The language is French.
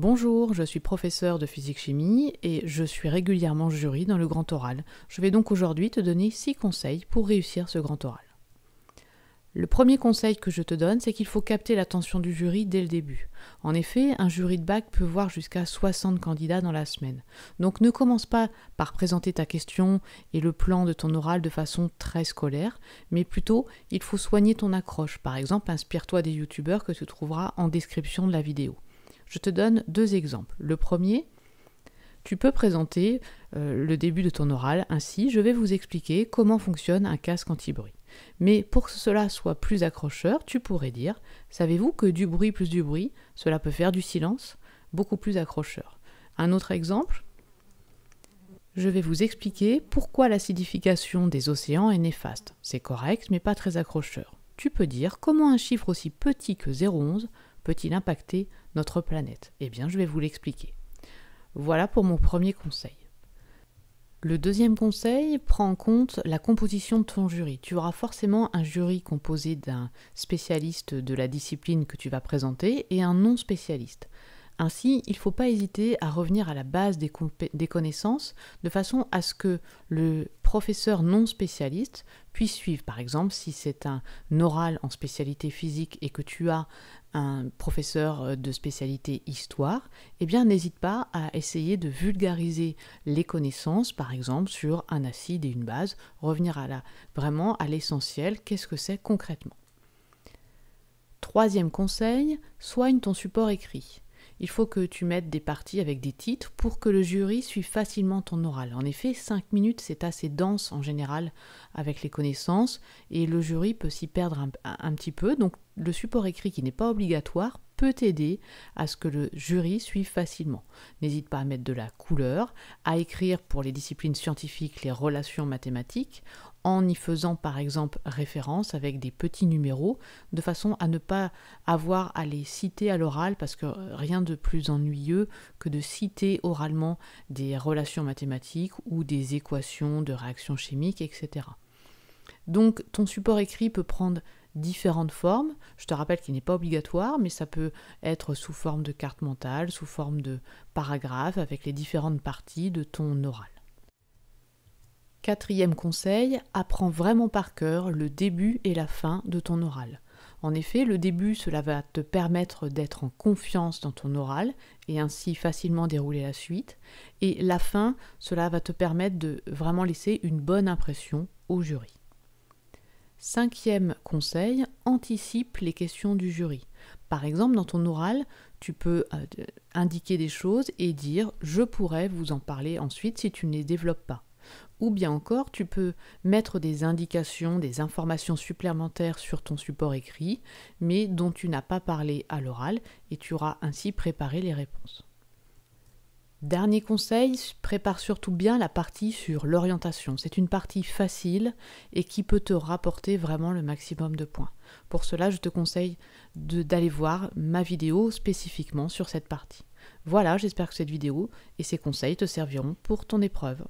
Bonjour, je suis professeur de physique-chimie et je suis régulièrement jury dans le grand oral. Je vais donc aujourd'hui te donner 6 conseils pour réussir ce grand oral. Le premier conseil que je te donne, c'est qu'il faut capter l'attention du jury dès le début. En effet, un jury de bac peut voir jusqu'à 60 candidats dans la semaine. Donc ne commence pas par présenter ta question et le plan de ton oral de façon très scolaire, mais plutôt il faut soigner ton accroche. Par exemple, inspire-toi des youtubeurs que tu trouveras en description de la vidéo. Je te donne 2 exemples. Le premier, tu peux présenter le début de ton oral ainsi: je vais vous expliquer comment fonctionne un casque anti-bruit. Mais pour que cela soit plus accrocheur, tu pourrais dire: savez-vous que du bruit plus du bruit, cela peut faire du silence? Beaucoup plus accrocheur. Un autre exemple: je vais vous expliquer pourquoi l'acidification des océans est néfaste. C'est correct, mais pas très accrocheur. Tu peux dire: comment un chiffre aussi petit que 0,11 peut-il impacter notre planète? Eh bien, je vais vous l'expliquer. Voilà pour mon premier conseil. Le deuxième conseil prend en compte la composition de ton jury. Tu auras forcément un jury composé d'un spécialiste de la discipline que tu vas présenter et un non spécialiste. Ainsi, il ne faut pas hésiter à revenir à la base des connaissances de façon à ce que le professeur non spécialiste puisse suivre. Par exemple, si c'est un oral en spécialité physique et que tu as un professeur de spécialité histoire, eh bien n'hésite pas à essayer de vulgariser les connaissances, par exemple sur un acide et une base, revenir vraiment à l'essentiel, qu'est-ce que c'est concrètement. Troisième conseil, soigne ton support écrit. Il faut que tu mettes des parties avec des titres pour que le jury suive facilement ton oral. En effet, 5 minutes, c'est assez dense en général avec les connaissances et le jury peut s'y perdre un petit peu. Donc le support écrit qui n'est pas obligatoire peut t'aider à ce que le jury suive facilement. N'hésite pas à mettre de la couleur, à écrire pour les disciplines scientifiques les relations mathématiques, en y faisant par exemple référence avec des petits numéros, de façon à ne pas avoir à les citer à l'oral, parce que rien de plus ennuyeux que de citer oralement des relations mathématiques ou des équations de réactions chimiques, etc. Donc ton support écrit peut prendre différentes formes. Je te rappelle qu'il n'est pas obligatoire, mais ça peut être sous forme de carte mentale, sous forme de paragraphe, avec les différentes parties de ton oral. Quatrième conseil, apprends vraiment par cœur le début et la fin de ton oral. En effet, le début, cela va te permettre d'être en confiance dans ton oral et ainsi facilement dérouler la suite. Et la fin, cela va te permettre de vraiment laisser une bonne impression au jury. Cinquième conseil, anticipe les questions du jury. Par exemple, dans ton oral, tu peux indiquer des choses et dire « je pourrais vous en parler ensuite si tu ne les développes pas ». Ou bien encore, tu peux mettre des indications, des informations supplémentaires sur ton support écrit, mais dont tu n'as pas parlé à l'oral, et tu auras ainsi préparé les réponses. Dernier conseil, prépare surtout bien la partie sur l'orientation. C'est une partie facile et qui peut te rapporter vraiment le maximum de points. Pour cela, je te conseille d'aller voir ma vidéo spécifiquement sur cette partie. Voilà, j'espère que cette vidéo et ces conseils te serviront pour ton épreuve.